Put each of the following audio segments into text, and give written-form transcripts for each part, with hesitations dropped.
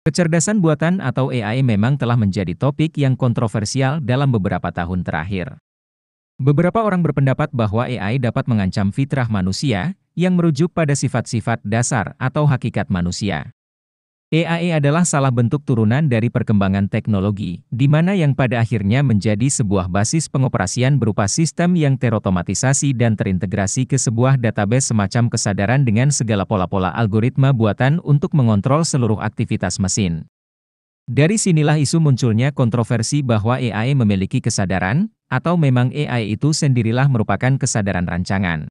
Kecerdasan buatan atau AI memang telah menjadi topik yang kontroversial dalam beberapa tahun terakhir. Beberapa orang berpendapat bahwa AI dapat mengancam fitrah manusia, yang merujuk pada sifat-sifat dasar atau hakikat manusia. AI adalah salah bentuk turunan dari perkembangan teknologi, di mana yang pada akhirnya menjadi sebuah basis pengoperasian berupa sistem yang terotomatisasi dan terintegrasi ke sebuah database semacam kesadaran dengan segala pola-pola algoritma buatan untuk mengontrol seluruh aktivitas mesin. Dari sinilah isu munculnya kontroversi bahwa AI memiliki kesadaran, atau memang AI itu sendirilah merupakan kesadaran rancangan.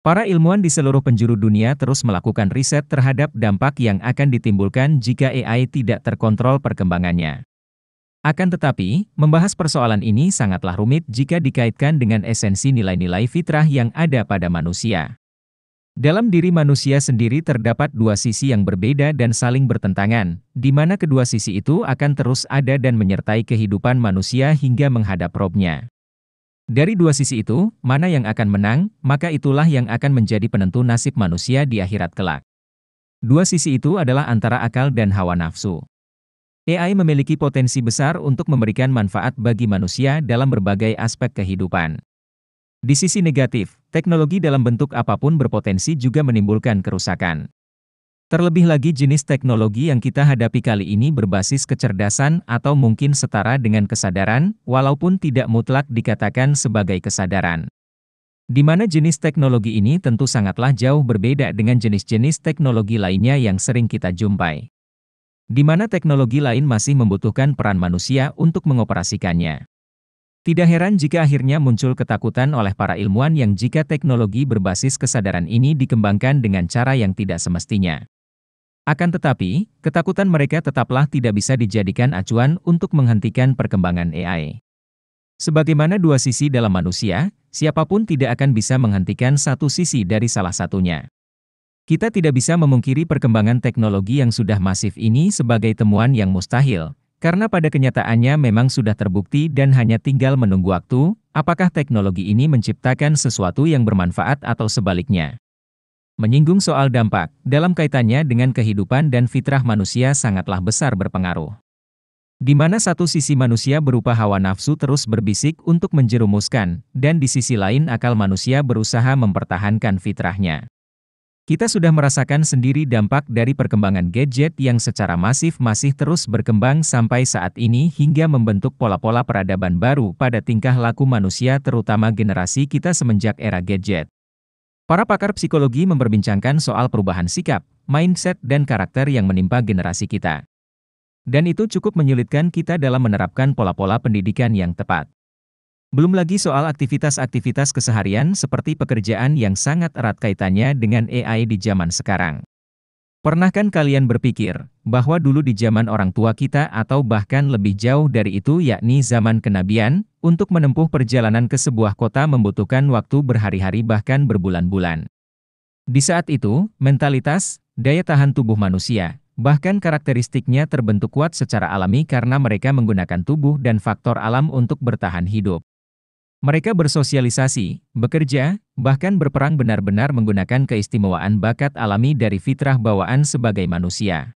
Para ilmuwan di seluruh penjuru dunia terus melakukan riset terhadap dampak yang akan ditimbulkan jika AI tidak terkontrol perkembangannya. Akan tetapi, membahas persoalan ini sangatlah rumit jika dikaitkan dengan esensi nilai-nilai fitrah yang ada pada manusia. Dalam diri manusia sendiri terdapat dua sisi yang berbeda dan saling bertentangan, di mana kedua sisi itu akan terus ada dan menyertai kehidupan manusia hingga menghadap Robnya. Dari dua sisi itu, mana yang akan menang, maka itulah yang akan menjadi penentu nasib manusia di akhirat kelak. Dua sisi itu adalah antara akal dan hawa nafsu. AI memiliki potensi besar untuk memberikan manfaat bagi manusia dalam berbagai aspek kehidupan. Di sisi negatif, teknologi dalam bentuk apapun berpotensi juga menimbulkan kerusakan. Terlebih lagi jenis teknologi yang kita hadapi kali ini berbasis kecerdasan atau mungkin setara dengan kesadaran, walaupun tidak mutlak dikatakan sebagai kesadaran. Di mana jenis teknologi ini tentu sangatlah jauh berbeda dengan jenis-jenis teknologi lainnya yang sering kita jumpai. Di mana teknologi lain masih membutuhkan peran manusia untuk mengoperasikannya. Tidak heran jika akhirnya muncul ketakutan oleh para ilmuwan yang jika teknologi berbasis kesadaran ini dikembangkan dengan cara yang tidak semestinya. Akan tetapi, ketakutan mereka tetaplah tidak bisa dijadikan acuan untuk menghentikan perkembangan AI. Sebagaimana dua sisi dalam manusia, siapapun tidak akan bisa menghentikan satu sisi dari salah satunya. Kita tidak bisa memungkiri perkembangan teknologi yang sudah masif ini sebagai temuan yang mustahil, karena pada kenyataannya memang sudah terbukti dan hanya tinggal menunggu waktu, apakah teknologi ini menciptakan sesuatu yang bermanfaat atau sebaliknya. Menyinggung soal dampak, dalam kaitannya dengan kehidupan dan fitrah manusia sangatlah besar berpengaruh. Di mana satu sisi manusia berupa hawa nafsu terus berbisik untuk menjerumuskan, dan di sisi lain akal manusia berusaha mempertahankan fitrahnya. Kita sudah merasakan sendiri dampak dari perkembangan gadget yang secara masif masih terus berkembang sampai saat ini hingga membentuk pola-pola peradaban baru pada tingkah laku manusia terutama generasi kita semenjak era gadget. Para pakar psikologi memperbincangkan soal perubahan sikap, mindset, dan karakter yang menimpa generasi kita. Dan itu cukup menyulitkan kita dalam menerapkan pola-pola pendidikan yang tepat. Belum lagi soal aktivitas-aktivitas keseharian seperti pekerjaan yang sangat erat kaitannya dengan AI di zaman sekarang. Pernahkah kalian berpikir bahwa dulu di zaman orang tua kita atau bahkan lebih jauh dari itu yakni zaman kenabian, untuk menempuh perjalanan ke sebuah kota membutuhkan waktu berhari-hari bahkan berbulan-bulan. Di saat itu, mentalitas, daya tahan tubuh manusia, bahkan karakteristiknya terbentuk kuat secara alami karena mereka menggunakan tubuh dan faktor alam untuk bertahan hidup. Mereka bersosialisasi, bekerja, bahkan berperang benar-benar menggunakan keistimewaan bakat alami dari fitrah bawaan sebagai manusia.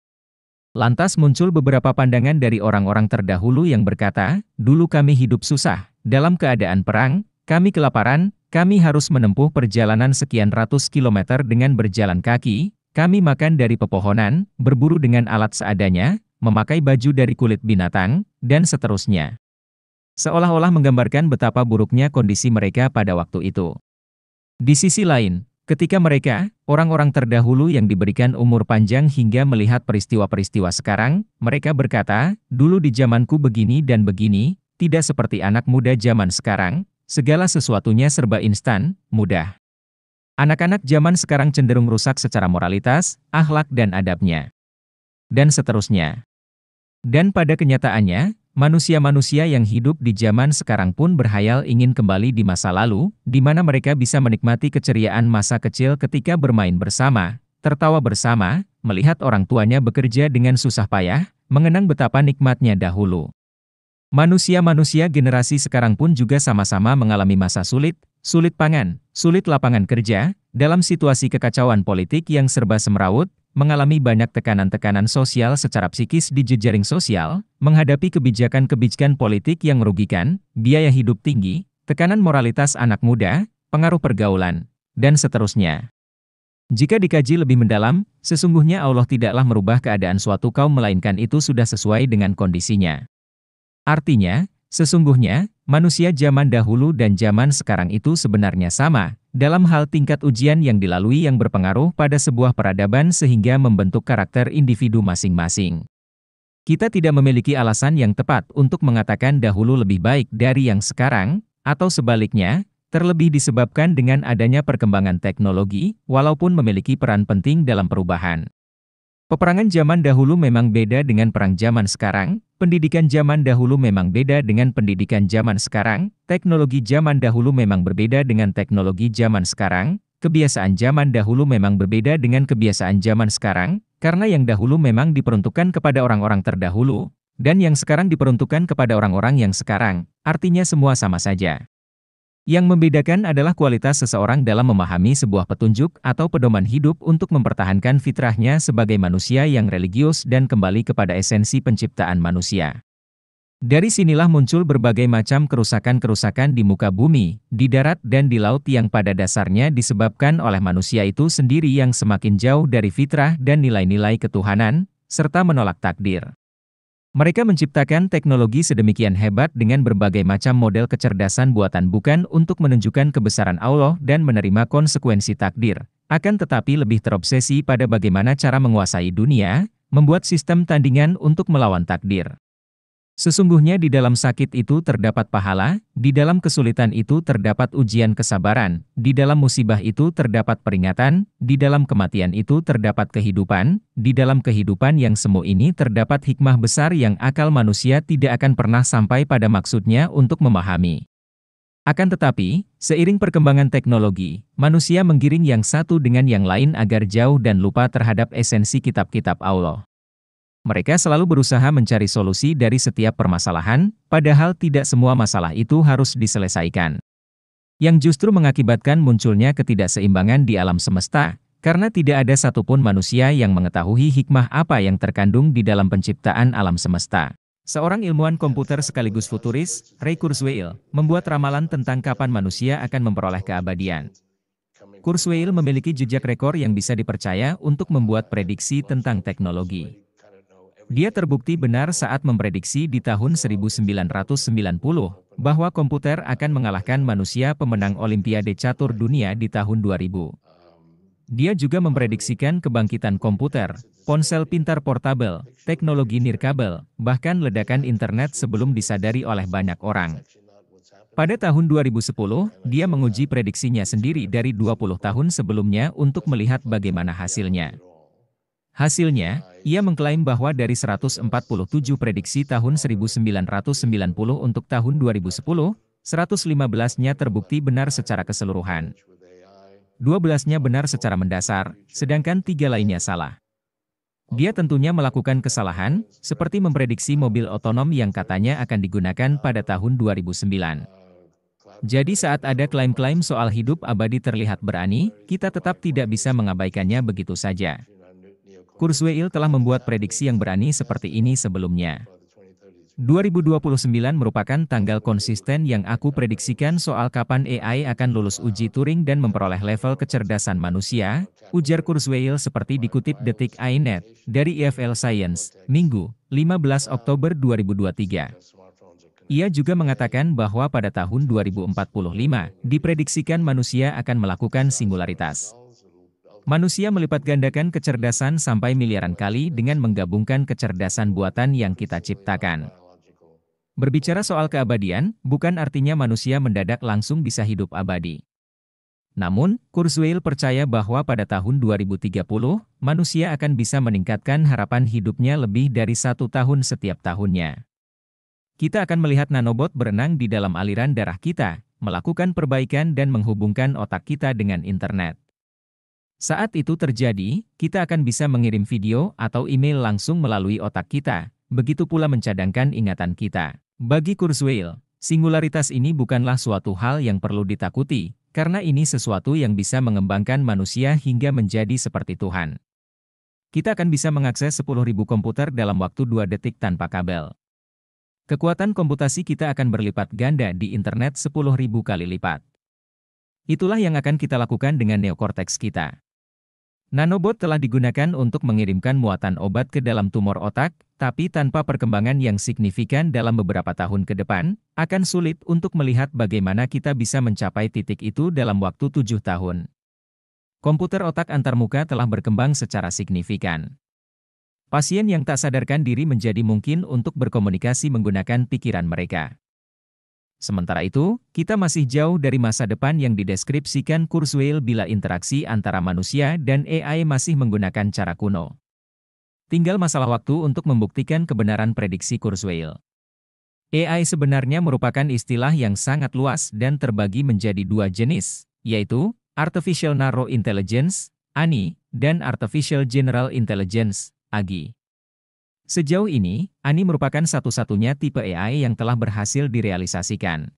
Lantas muncul beberapa pandangan dari orang-orang terdahulu yang berkata, dulu kami hidup susah, dalam keadaan perang, kami kelaparan, kami harus menempuh perjalanan sekian ratus kilometer dengan berjalan kaki, kami makan dari pepohonan, berburu dengan alat seadanya, memakai baju dari kulit binatang, dan seterusnya. Seolah-olah menggambarkan betapa buruknya kondisi mereka pada waktu itu. Di sisi lain, ketika mereka, orang-orang terdahulu yang diberikan umur panjang hingga melihat peristiwa-peristiwa sekarang, mereka berkata, dulu di zamanku begini dan begini, tidak seperti anak muda zaman sekarang, segala sesuatunya serba instan, mudah. Anak-anak zaman sekarang cenderung rusak secara moralitas, akhlak dan adabnya. Dan seterusnya. Dan pada kenyataannya, manusia-manusia yang hidup di zaman sekarang pun berhayal ingin kembali di masa lalu, di mana mereka bisa menikmati keceriaan masa kecil ketika bermain bersama, tertawa bersama, melihat orang tuanya bekerja dengan susah payah, mengenang betapa nikmatnya dahulu. Manusia-manusia generasi sekarang pun juga sama-sama mengalami masa sulit, sulit pangan, sulit lapangan kerja, dalam situasi kekacauan politik yang serba semrawut, mengalami banyak tekanan-tekanan sosial secara psikis di jejaring sosial, menghadapi kebijakan-kebijakan politik yang merugikan, biaya hidup tinggi, tekanan moralitas anak muda, pengaruh pergaulan, dan seterusnya. Jika dikaji lebih mendalam, sesungguhnya Allah tidaklah merubah keadaan suatu kaum melainkan itu sudah sesuai dengan kondisinya. Artinya, sesungguhnya, manusia zaman dahulu dan zaman sekarang itu sebenarnya sama, dalam hal tingkat ujian yang dilalui yang berpengaruh pada sebuah peradaban sehingga membentuk karakter individu masing-masing. Kita tidak memiliki alasan yang tepat untuk mengatakan dahulu lebih baik dari yang sekarang, atau sebaliknya, terlebih disebabkan dengan adanya perkembangan teknologi, walaupun memiliki peran penting dalam perubahan. Peperangan zaman dahulu memang beda dengan perang zaman sekarang, pendidikan zaman dahulu memang beda dengan pendidikan zaman sekarang, teknologi zaman dahulu memang berbeda dengan teknologi zaman sekarang, kebiasaan zaman dahulu memang berbeda dengan kebiasaan zaman sekarang, karena yang dahulu memang diperuntukkan kepada orang-orang terdahulu, dan yang sekarang diperuntukkan kepada orang-orang yang sekarang, artinya semua sama saja. Yang membedakan adalah kualitas seseorang dalam memahami sebuah petunjuk atau pedoman hidup untuk mempertahankan fitrahnya sebagai manusia yang religius dan kembali kepada esensi penciptaan manusia. Dari sinilah muncul berbagai macam kerusakan-kerusakan di muka bumi, di darat dan di laut yang pada dasarnya disebabkan oleh manusia itu sendiri yang semakin jauh dari fitrah dan nilai-nilai ketuhanan, serta menolak takdir. Mereka menciptakan teknologi sedemikian hebat dengan berbagai macam model kecerdasan buatan bukan untuk menunjukkan kebesaran Allah dan menerima konsekuensi takdir, akan tetapi lebih terobsesi pada bagaimana cara menguasai dunia, membuat sistem tandingan untuk melawan takdir. Sesungguhnya di dalam sakit itu terdapat pahala, di dalam kesulitan itu terdapat ujian kesabaran, di dalam musibah itu terdapat peringatan, di dalam kematian itu terdapat kehidupan, di dalam kehidupan yang semu ini terdapat hikmah besar yang akal manusia tidak akan pernah sampai pada maksudnya untuk memahami. Akan tetapi, seiring perkembangan teknologi, manusia menggiring yang satu dengan yang lain agar jauh dan lupa terhadap esensi kitab-kitab Allah. Mereka selalu berusaha mencari solusi dari setiap permasalahan, padahal tidak semua masalah itu harus diselesaikan. Yang justru mengakibatkan munculnya ketidakseimbangan di alam semesta, karena tidak ada satupun manusia yang mengetahui hikmah apa yang terkandung di dalam penciptaan alam semesta. Seorang ilmuwan komputer sekaligus futuris, Ray Kurzweil, membuat ramalan tentang kapan manusia akan memperoleh keabadian. Kurzweil memiliki jejak rekor yang bisa dipercaya untuk membuat prediksi tentang teknologi. Dia terbukti benar saat memprediksi di tahun 1990 bahwa komputer akan mengalahkan manusia pemenang Olimpiade Catur Dunia di tahun 2000. Dia juga memprediksikan kebangkitan komputer, ponsel pintar portabel, teknologi nirkabel, bahkan ledakan internet sebelum disadari oleh banyak orang. Pada tahun 2010, dia menguji prediksinya sendiri dari 20 tahun sebelumnya untuk melihat bagaimana hasilnya. Hasilnya, ia mengklaim bahwa dari 147 prediksi tahun 1990 untuk tahun 2010, 115-nya terbukti benar secara keseluruhan. 12-nya benar secara mendasar, sedangkan 3 lainnya salah. Dia tentunya melakukan kesalahan, seperti memprediksi mobil otonom yang katanya akan digunakan pada tahun 2009. Jadi saat ada klaim-klaim soal hidup abadi terlihat berani, kita tetap tidak bisa mengabaikannya begitu saja. Kurzweil telah membuat prediksi yang berani seperti ini sebelumnya. 2029 merupakan tanggal konsisten yang aku prediksikan soal kapan AI akan lulus uji Turing dan memperoleh level kecerdasan manusia, ujar Kurzweil seperti dikutip detik.net dari EFL Science, Minggu, 15 Oktober 2023. Ia juga mengatakan bahwa pada tahun 2045, diprediksikan manusia akan melakukan singularitas. Manusia melipat gandakan kecerdasan sampai miliaran kali dengan menggabungkan kecerdasan buatan yang kita ciptakan. Berbicara soal keabadian, bukan artinya manusia mendadak langsung bisa hidup abadi. Namun, Kurzweil percaya bahwa pada tahun 2030, manusia akan bisa meningkatkan harapan hidupnya lebih dari 1 tahun setiap tahunnya. Kita akan melihat nanobot berenang di dalam aliran darah kita, melakukan perbaikan dan menghubungkan otak kita dengan internet. Saat itu terjadi, kita akan bisa mengirim video atau email langsung melalui otak kita, begitu pula mencadangkan ingatan kita. Bagi Kurzweil, singularitas ini bukanlah suatu hal yang perlu ditakuti, karena ini sesuatu yang bisa mengembangkan manusia hingga menjadi seperti Tuhan. kita akan bisa mengakses 10.000 komputer dalam waktu 2 detik tanpa kabel. Kekuatan komputasi kita akan berlipat ganda di internet 10.000 kali lipat. Itulah yang akan kita lakukan dengan neokorteks kita. Nanobot telah digunakan untuk mengirimkan muatan obat ke dalam tumor otak, tapi tanpa perkembangan yang signifikan dalam beberapa tahun ke depan, akan sulit untuk melihat bagaimana kita bisa mencapai titik itu dalam waktu 7 tahun. Komputer otak antarmuka telah berkembang secara signifikan. Pasien yang tak sadarkan diri menjadi mungkin untuk berkomunikasi menggunakan pikiran mereka. Sementara itu, kita masih jauh dari masa depan yang dideskripsikan Kurzweil bila interaksi antara manusia dan AI masih menggunakan cara kuno. Tinggal masalah waktu untuk membuktikan kebenaran prediksi Kurzweil. AI sebenarnya merupakan istilah yang sangat luas dan terbagi menjadi 2 jenis, yaitu Artificial Narrow Intelligence, ANI, dan Artificial General Intelligence, AGI. Sejauh ini, ANI merupakan satu-satunya tipe AI yang telah berhasil direalisasikan.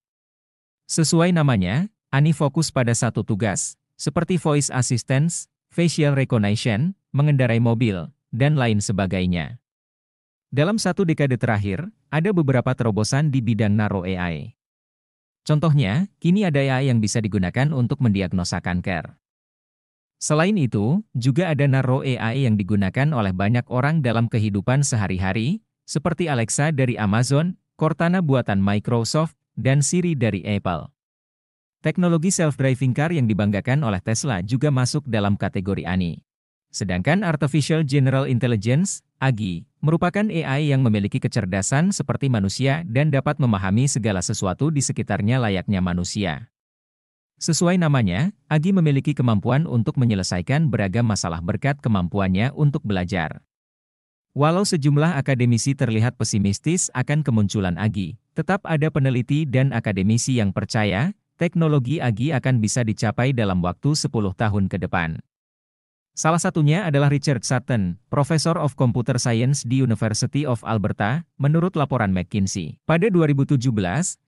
Sesuai namanya, ANI fokus pada satu tugas, seperti voice assistance, facial recognition, mengendarai mobil, dan lain sebagainya. Dalam 1 dekade terakhir, ada beberapa terobosan di bidang narrow AI. Contohnya, kini ada AI yang bisa digunakan untuk mendiagnosa kanker. Selain itu, juga ada narrow AI yang digunakan oleh banyak orang dalam kehidupan sehari-hari, seperti Alexa dari Amazon, Cortana buatan Microsoft, dan Siri dari Apple. Teknologi self-driving car yang dibanggakan oleh Tesla juga masuk dalam kategori ANI. Sedangkan Artificial General Intelligence, AGI, merupakan AI yang memiliki kecerdasan seperti manusia dan dapat memahami segala sesuatu di sekitarnya layaknya manusia. Sesuai namanya, AGI memiliki kemampuan untuk menyelesaikan beragam masalah berkat kemampuannya untuk belajar. Walau sejumlah akademisi terlihat pesimistis akan kemunculan AGI, tetap ada peneliti dan akademisi yang percaya, teknologi AGI akan bisa dicapai dalam waktu 10 tahun ke depan. Salah satunya adalah Richard Sutton, Professor of Computer Science di University of Alberta, menurut laporan McKinsey. Pada 2017,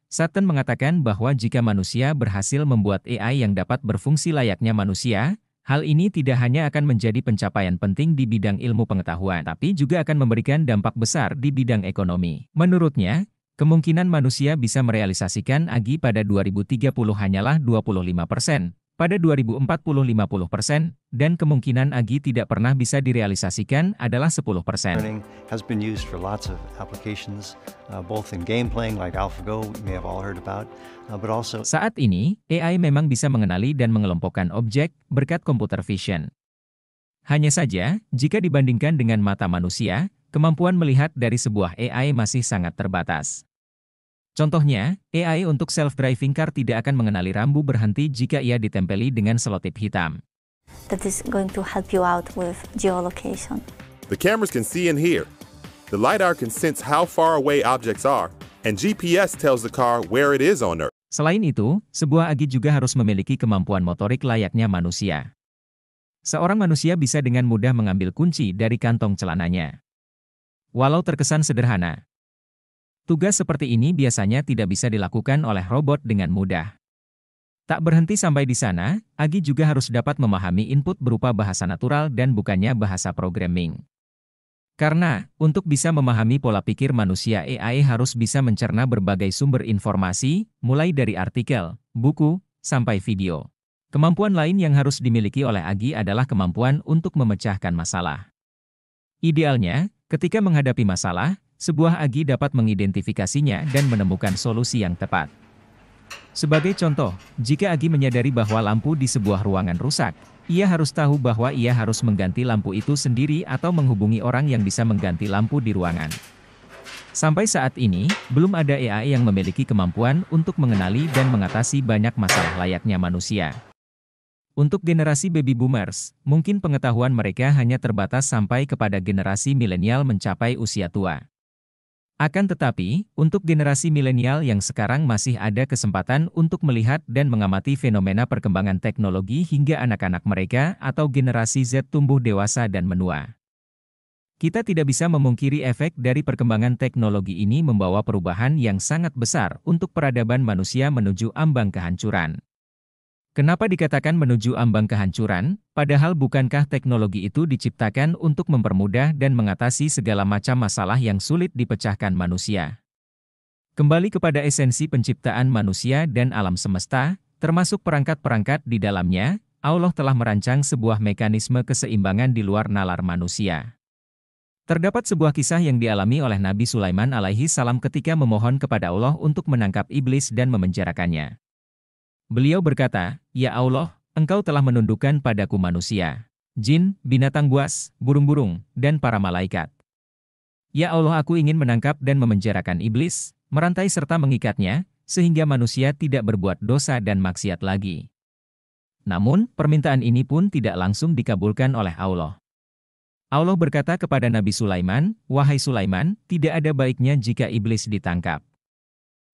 Sutton mengatakan bahwa jika manusia berhasil membuat AI yang dapat berfungsi layaknya manusia, hal ini tidak hanya akan menjadi pencapaian penting di bidang ilmu pengetahuan, tapi juga akan memberikan dampak besar di bidang ekonomi. Menurutnya, kemungkinan manusia bisa merealisasikan AGI pada 2030 hanyalah 25%, pada 2040 50%, dan kemungkinan AGI tidak pernah bisa direalisasikan adalah 10%. Learning has been used for lots of applications, both in game playing like AlphaGo, you may have all heard about, but also. Saat ini, AI memang bisa mengenali dan mengelompokkan objek berkat computer vision. Hanya saja, jika dibandingkan dengan mata manusia, kemampuan melihat dari sebuah AI masih sangat terbatas. Contohnya, AI untuk self-driving car tidak akan mengenali rambu berhenti jika ia ditempeli dengan selotip hitam. That is going to help you out with geolocation. The cameras can see and hear. The LiDAR can sense how far away objects are, and GPS tells the car where it is on Earth. Selain itu, sebuah AGI juga harus memiliki kemampuan motorik layaknya manusia. Seorang manusia bisa dengan mudah mengambil kunci dari kantong celananya. Walau terkesan sederhana, tugas seperti ini biasanya tidak bisa dilakukan oleh robot dengan mudah. Tak berhenti sampai di sana, AGI juga harus dapat memahami input berupa bahasa natural dan bukannya bahasa programming. Karena, untuk bisa memahami pola pikir manusia, AI harus bisa mencerna berbagai sumber informasi, mulai dari artikel, buku, sampai video. Kemampuan lain yang harus dimiliki oleh AGI adalah kemampuan untuk memecahkan masalah. Idealnya, ketika menghadapi masalah, sebuah AGI dapat mengidentifikasinya dan menemukan solusi yang tepat. Sebagai contoh, jika AGI menyadari bahwa lampu di sebuah ruangan rusak, ia harus tahu bahwa ia harus mengganti lampu itu sendiri atau menghubungi orang yang bisa mengganti lampu di ruangan. Sampai saat ini, belum ada AI yang memiliki kemampuan untuk mengenali dan mengatasi banyak masalah layaknya manusia. Untuk generasi baby boomers, mungkin pengetahuan mereka hanya terbatas sampai kepada generasi milenial mencapai usia tua. Akan tetapi, untuk generasi milenial yang sekarang masih ada kesempatan untuk melihat dan mengamati fenomena perkembangan teknologi hingga anak-anak mereka atau generasi Z tumbuh dewasa dan menua. Kita tidak bisa memungkiri efek dari perkembangan teknologi ini membawa perubahan yang sangat besar untuk peradaban manusia menuju ambang kehancuran. Kenapa dikatakan menuju ambang kehancuran, padahal bukankah teknologi itu diciptakan untuk mempermudah dan mengatasi segala macam masalah yang sulit dipecahkan manusia? Kembali kepada esensi penciptaan manusia dan alam semesta, termasuk perangkat-perangkat di dalamnya, Allah telah merancang sebuah mekanisme keseimbangan di luar nalar manusia. Terdapat sebuah kisah yang dialami oleh Nabi Sulaiman alaihi salam ketika memohon kepada Allah untuk menangkap iblis dan memenjarakannya. Beliau berkata, "Ya Allah, Engkau telah menundukkan padaku manusia, jin, binatang buas, burung-burung, dan para malaikat. Ya Allah, aku ingin menangkap dan memenjarakan iblis, merantai serta mengikatnya, sehingga manusia tidak berbuat dosa dan maksiat lagi." Namun, permintaan ini pun tidak langsung dikabulkan oleh Allah. Allah berkata kepada Nabi Sulaiman, "Wahai Sulaiman, tidak ada baiknya jika iblis ditangkap."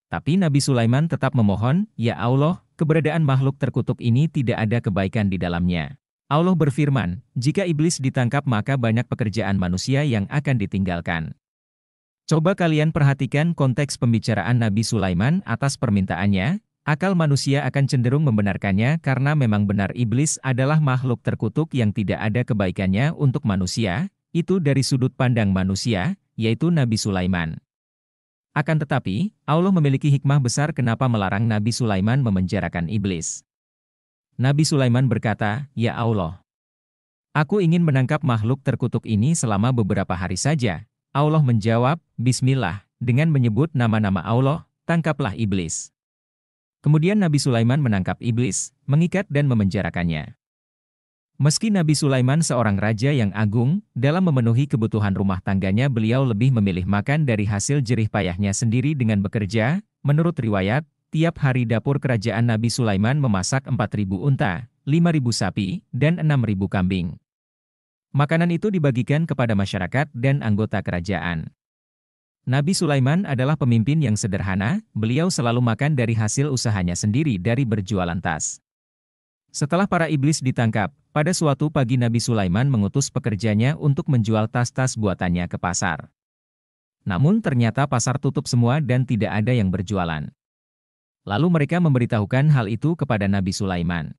Tapi Nabi Sulaiman tetap memohon, "Ya Allah, keberadaan makhluk terkutuk ini tidak ada kebaikan di dalamnya." Allah berfirman, "Jika iblis ditangkap maka banyak pekerjaan manusia yang akan ditinggalkan." Coba kalian perhatikan konteks pembicaraan Nabi Sulaiman atas permintaannya, akal manusia akan cenderung membenarkannya karena memang benar iblis adalah makhluk terkutuk yang tidak ada kebaikannya untuk manusia, itu dari sudut pandang manusia, yaitu Nabi Sulaiman. Akan tetapi, Allah memiliki hikmah besar kenapa melarang Nabi Sulaiman memenjarakan iblis. Nabi Sulaiman berkata, "Ya Allah, aku ingin menangkap makhluk terkutuk ini selama beberapa hari saja." Allah menjawab, "Bismillah," dengan menyebut nama-nama Allah, tangkaplah iblis. Kemudian Nabi Sulaiman menangkap iblis, mengikat dan memenjarakannya. Meski Nabi Sulaiman seorang raja yang agung, dalam memenuhi kebutuhan rumah tangganya beliau lebih memilih makan dari hasil jerih payahnya sendiri dengan bekerja. Menurut riwayat, tiap hari dapur kerajaan Nabi Sulaiman memasak 4.000 unta, 5.000 sapi, dan 6.000 kambing. Makanan itu dibagikan kepada masyarakat dan anggota kerajaan. Nabi Sulaiman adalah pemimpin yang sederhana, beliau selalu makan dari hasil usahanya sendiri dari berjualan tas. Setelah para iblis ditangkap, pada suatu pagi Nabi Sulaiman mengutus pekerjanya untuk menjual tas-tas buatannya ke pasar. Namun ternyata pasar tutup semua dan tidak ada yang berjualan. Lalu mereka memberitahukan hal itu kepada Nabi Sulaiman.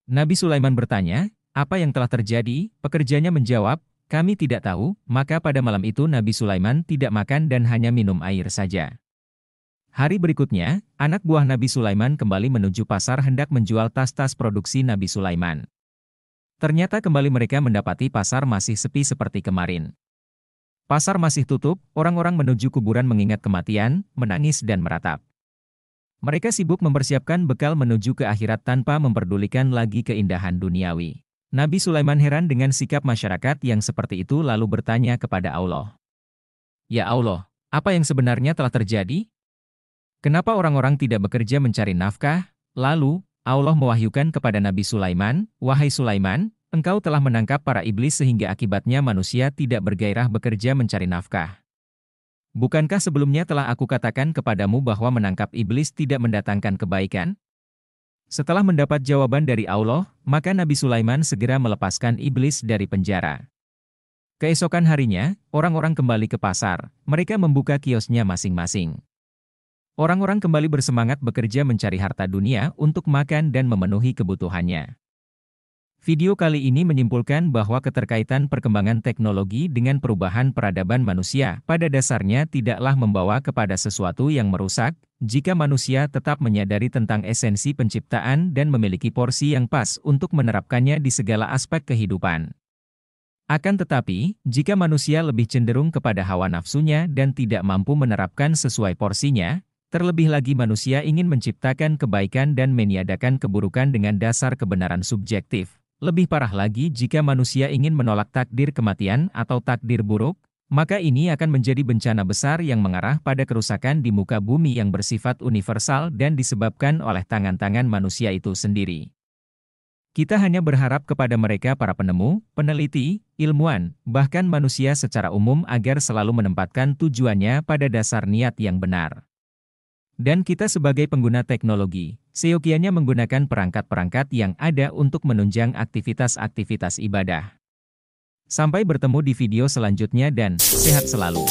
Nabi Sulaiman bertanya, "Apa yang telah terjadi?" Pekerjanya menjawab, "Kami tidak tahu." Maka pada malam itu Nabi Sulaiman tidak makan dan hanya minum air saja. Hari berikutnya, anak buah Nabi Sulaiman kembali menuju pasar hendak menjual tas-tas produksi Nabi Sulaiman. Ternyata kembali mereka mendapati pasar masih sepi seperti kemarin. Pasar masih tutup, orang-orang menuju kuburan mengingat kematian, menangis dan meratap. Mereka sibuk mempersiapkan bekal menuju ke akhirat tanpa memperdulikan lagi keindahan duniawi. Nabi Sulaiman heran dengan sikap masyarakat yang seperti itu lalu bertanya kepada Allah. "Ya Allah, apa yang sebenarnya telah terjadi? Kenapa orang-orang tidak bekerja mencari nafkah?" Lalu, Allah mewahyukan kepada Nabi Sulaiman, "Wahai Sulaiman, engkau telah menangkap para iblis sehingga akibatnya manusia tidak bergairah bekerja mencari nafkah. Bukankah sebelumnya telah aku katakan kepadamu bahwa menangkap iblis tidak mendatangkan kebaikan?" Setelah mendapat jawaban dari Allah, maka Nabi Sulaiman segera melepaskan iblis dari penjara. Keesokan harinya, orang-orang kembali ke pasar, mereka membuka kiosnya masing-masing. Orang-orang kembali bersemangat bekerja mencari harta dunia untuk makan dan memenuhi kebutuhannya. Video kali ini menyimpulkan bahwa keterkaitan perkembangan teknologi dengan perubahan peradaban manusia pada dasarnya tidaklah membawa kepada sesuatu yang merusak, jika manusia tetap menyadari tentang esensi penciptaan dan memiliki porsi yang pas untuk menerapkannya di segala aspek kehidupan. Akan tetapi, jika manusia lebih cenderung kepada hawa nafsunya dan tidak mampu menerapkan sesuai porsinya, terlebih lagi manusia ingin menciptakan kebaikan dan meniadakan keburukan dengan dasar kebenaran subjektif. Lebih parah lagi jika manusia ingin menolak takdir kematian atau takdir buruk, maka ini akan menjadi bencana besar yang mengarah pada kerusakan di muka bumi yang bersifat universal dan disebabkan oleh tangan-tangan manusia itu sendiri. Kita hanya berharap kepada mereka para penemu, peneliti, ilmuwan, bahkan manusia secara umum agar selalu menempatkan tujuannya pada dasar niat yang benar. Dan kita sebagai pengguna teknologi, seyogianya menggunakan perangkat-perangkat yang ada untuk menunjang aktivitas-aktivitas ibadah. Sampai bertemu di video selanjutnya dan sehat selalu.